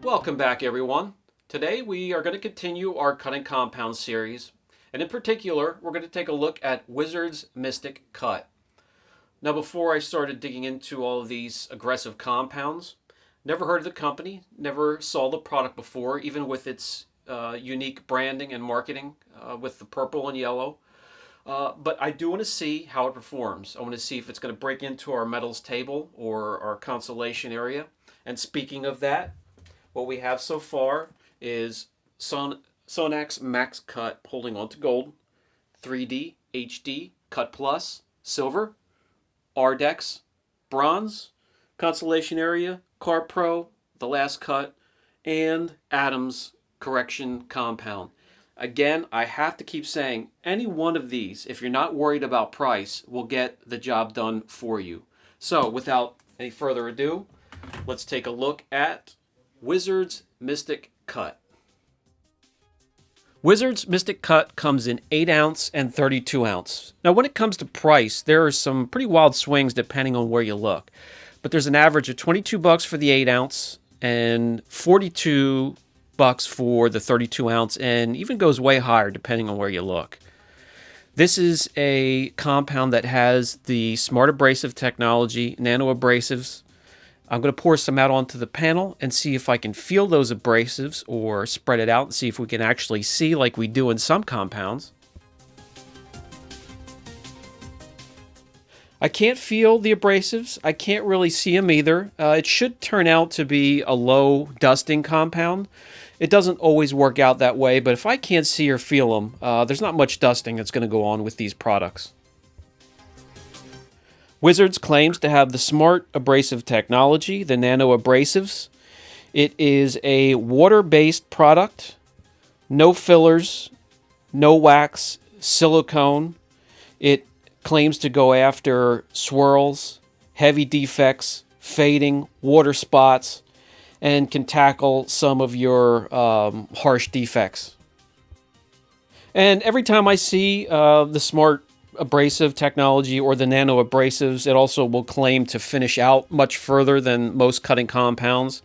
Welcome back, everyone. Today we are going to continue our cutting compound series, and in particular, we're going to take a look at Wizard's Mystic Cut. Now, before I started digging into all of these aggressive compounds, never heard of the company, never saw the product before, even with its unique branding and marketing with the purple and yellow. But I do want to see how it performs. I want to see if it's going to break into our metals table or our constellation area. And speaking of that, what we have so far is Sonax Max Cut holding on to gold, 3D, HD, Cut Plus, silver, Ardex, bronze, constellation area, Car Pro, the last cut, and Atoms correction compound. Again, I have to keep saying any one of these, if you're not worried about price, will get the job done for you. So without any further ado, let's take a look at Wizard's Mystic Cut. Wizard's Mystic Cut comes in 8 ounce and 32 ounce. Now, when it comes to price, there are some pretty wild swings depending on where you look. But there's an average of $22 for the 8 ounce and $42 for the 32 ounce, and even goes way higher depending on where you look. This is a compound that has the smart abrasive technology, nano abrasives. I'm going to pour some out onto the panel and see if I can feel those abrasives or spread it out and see if we can actually see like we do in some compounds. I can't feel the abrasives. I can't really see them either. It should turn out to be a low dusting compound. It doesn't always work out that way, but if I can't see or feel them, there's not much dusting that's going to go on with these products. Wizards claims to have the smart abrasive technology, the nano abrasives. It is a water-based product, no fillers, no wax, silicone. It claims to go after swirls, heavy defects, fading, water spots, and can tackle some of your harsh defects. And every time I see the smart abrasive technology or the nano abrasives, it also will claim to finish out much further than most cutting compounds.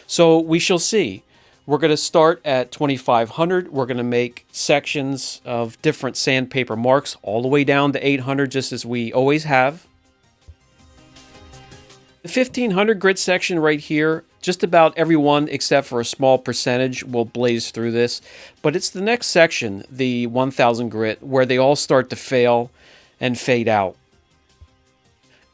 So we shall see. We're going to start at 2500. We're going to make sections of different sandpaper marks all the way down to 800, just as we always have. The 1500 grit section right here, just about everyone except for a small percentage will blaze through this. But it's the next section, the 1000 grit, where they all start to fail and fade out.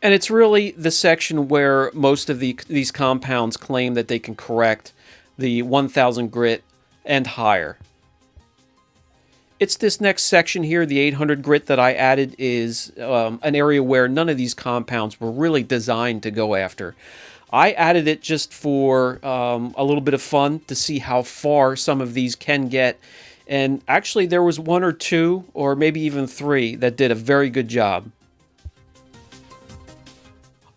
And it's really the section where most of these compounds claim that they can correct the 1000 grit and higher. It's this next section here, the 800 grit, that I added is an area where none of these compounds were really designed to go after. I added it just for a little bit of fun to see how far some of these can get. And actually there was 1 or 2 or maybe even 3 that did a very good job.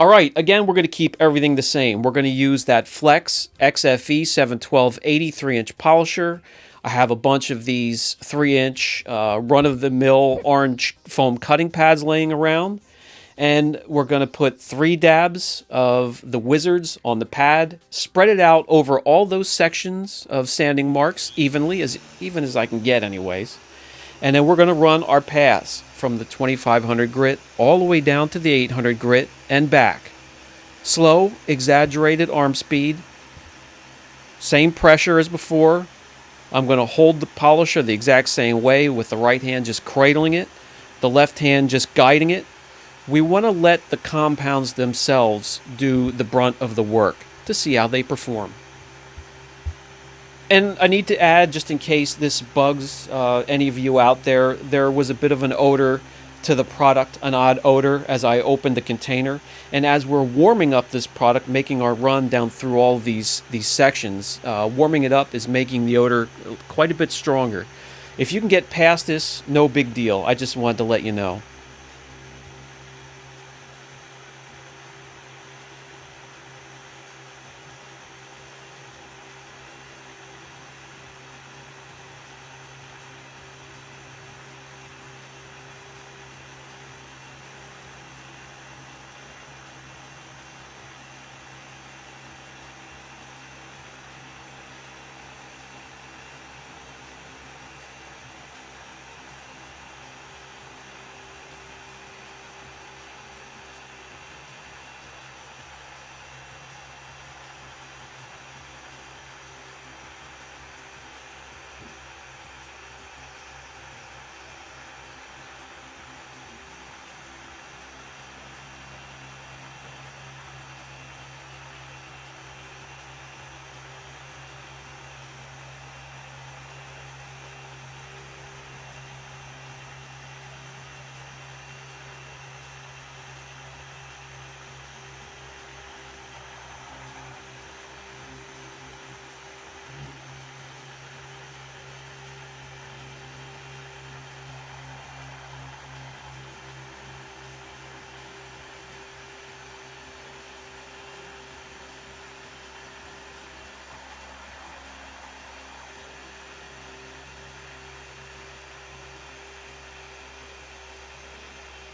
All right, again, we're going to keep everything the same. We're going to use that Flex XFE 712 83-inch polisher. I have a bunch of these 3-inch run-of-the-mill orange foam cutting pads laying around. And we're going to put 3 dabs of the Wizards on the pad, spread it out over all those sections of sanding marks evenly, even as I can get anyways. And then we're going to run our pass from the 2500 grit all the way down to the 800 grit and back. Slow, exaggerated arm speed. Same pressure as before. I'm going to hold the polisher the exact same way with the right hand just cradling it, the left hand just guiding it. We want to let the compounds themselves do the brunt of the work to see how they perform. And I need to add, just in case this bugs any of you out there, there was a bit of an odor to the product, an odd odor as I opened the container. And as we're warming up this product, making our run down through all these sections, warming it up is making the odor quite a bit stronger. If you can get past this, no big deal. I just wanted to let you know.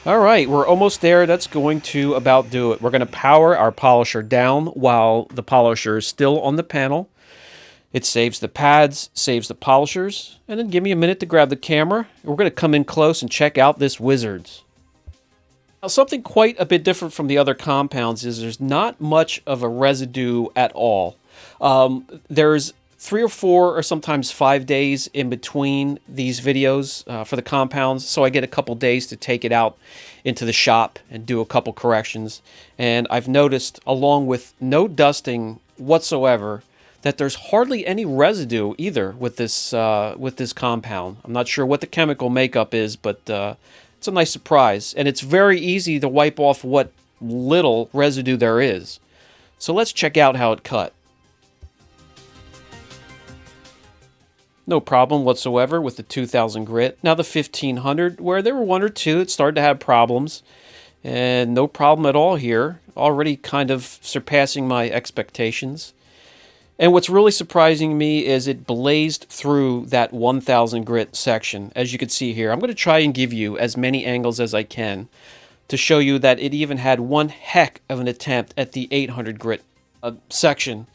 All right, we're almost there. That's going to about do it. We're going to power our polisher down while the polisher is still on the panel. It saves the pads, saves the polishers, and then give me a minute to grab the camera. We're going to come in close and check out this Wizards. Now, something quite a bit different from the other compounds is there's not much of a residue at all. There's 3 or 4 or sometimes 5 days in between these videos for the compounds, so I get a couple days to take it out into the shop and do a couple corrections. And I've noticed, along with no dusting whatsoever, that there's hardly any residue either with this compound. I'm not sure what the chemical makeup is, but it's a nice surprise. And it's very easy to wipe off what little residue there is. So let's check out how it cut. No problem whatsoever with the 2000 grit. Now the 1500, where there were 1 or 2 that started to have problems, and no problem at all here. Already kind of surpassing my expectations. And what's really surprising me is it blazed through that 1000 grit section, as you can see here. I'm going to try and give you as many angles as I can to show you that it even had one heck of an attempt at the 800 grit section.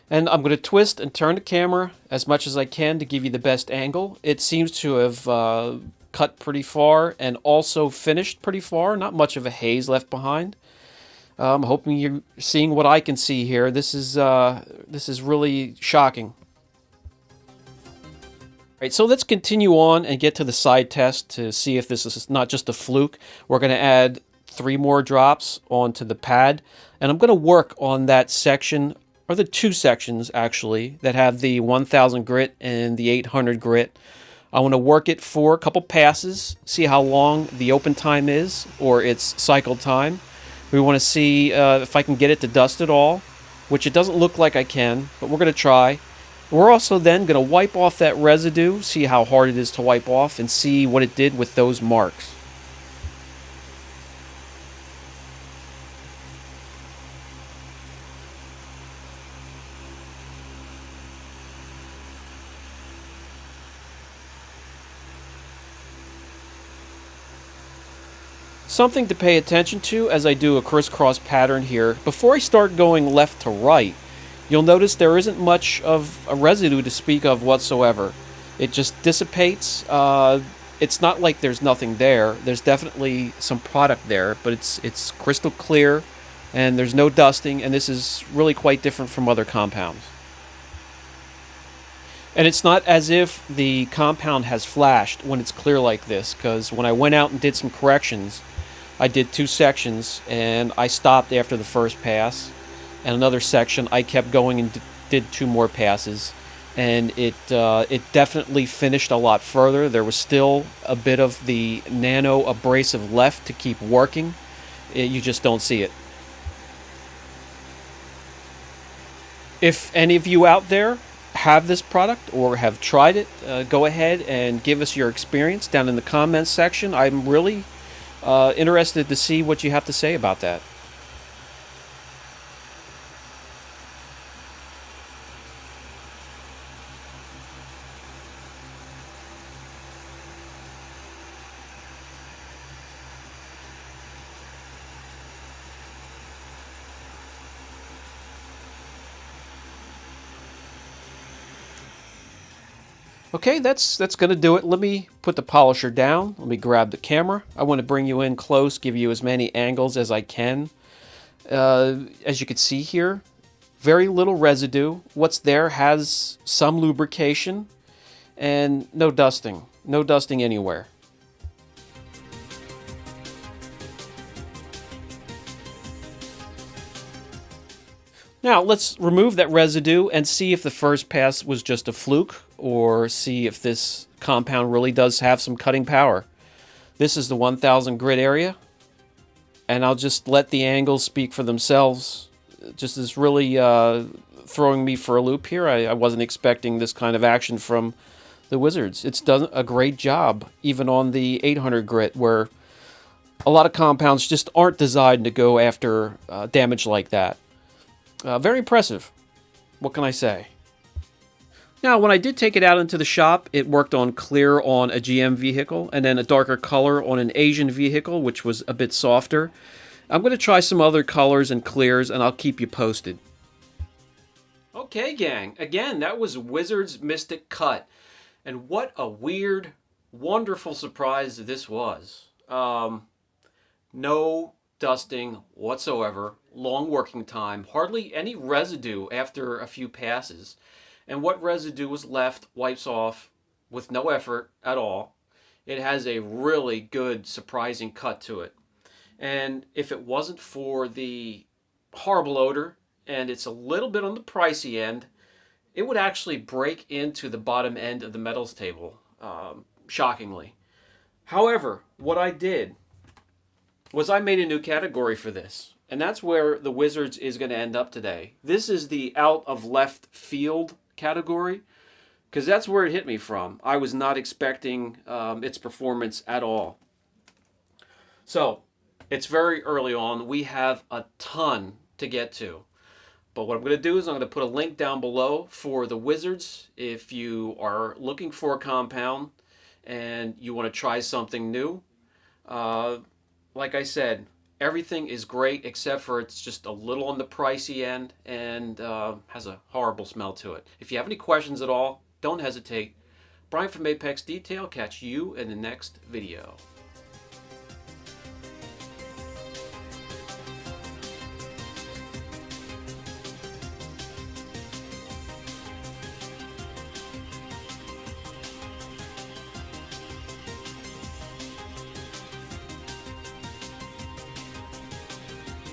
And I'm going to twist and turn the camera as much as I can to give you the best angle. It seems to have cut pretty far and also finished pretty far. Not much of a haze left behind. I'm hoping you're seeing what I can see here. This is really shocking. All right, so let's continue on and get to the side test to see if this is not just a fluke. We're going to add 3 more drops onto the pad, and I'm going to work on that section, or the 2 sections actually, that have the 1000 grit and the 800 grit. I want to work it for a couple passes, see how long the open time is, or its cycle time. We want to see if I can get it to dust at all, which it doesn't look like I can, but we're going to try. We're also then going to wipe off that residue, see how hard it is to wipe off, and see what it did with those marks. Something to pay attention to as I do a crisscross pattern here. Before I start going left to right, you'll notice there isn't much of a residue to speak of whatsoever. It just dissipates. It's not like there's nothing there. There's definitely some product there, but it's crystal clear, and there's no dusting, and this is really quite different from other compounds. And it's not as if the compound has flashed when it's clear like this, because when I went out and did some corrections, I did 2 sections, and I stopped after the first pass. And another section, I kept going and did 2 more passes. And it definitely finished a lot further. There was still a bit of the nano abrasive left to keep working. You just don't see it. If any of you out there have this product or have tried it, go ahead and give us your experience down in the comments section. I'm really interested to see what you have to say about that. Okay, that's going to do it. Let me put the polisher down. Let me grab the camera. I want to bring you in close, give you as many angles as I can. As you can see here, very little residue. What's there has some lubrication and no dusting. No dusting anywhere. Now let's remove that residue and see if the first pass was just a fluke, or see if this compound really does have some cutting power. This is the 1000 grit area, and I'll just let the angles speak for themselves. Just is really throwing me for a loop here. I wasn't expecting this kind of action from the Wizards. It's done a great job, even on the 800 grit, where a lot of compounds just aren't designed to go after damage like that. Very impressive. What can I say? Now, when I did take it out into the shop, it worked on clear on a GM vehicle and then a darker color on an Asian vehicle, which was a bit softer. I'm going to try some other colors and clears, and I'll keep you posted. Okay, gang. Again, that was Wizard's Mystic Cut. And what a weird, wonderful surprise this was. No dusting whatsoever, long working time, hardly any residue after a few passes. And what residue was left wipes off with no effort at all. It has a really good, surprising cut to it. And if it wasn't for the horrible odor, and it's a little bit on the pricey end, it would actually break into the bottom end of the metals table, shockingly. However, what I did was I made a new category for this, and that's where the Wizards is going to end up today. This is the out of left field category, because that's where it hit me from. I was not expecting its performance at all. So, it's very early on. We have a ton to get to. But what I'm going to do is I'm going to put a link down below for the Wizards if you are looking for a compound and you want to try something new. Like I said, everything is great except for it's just a little on the pricey end and has a horrible smell to it. If you have any questions at all, don't hesitate. Brian from Apex Detail, catch you in the next video.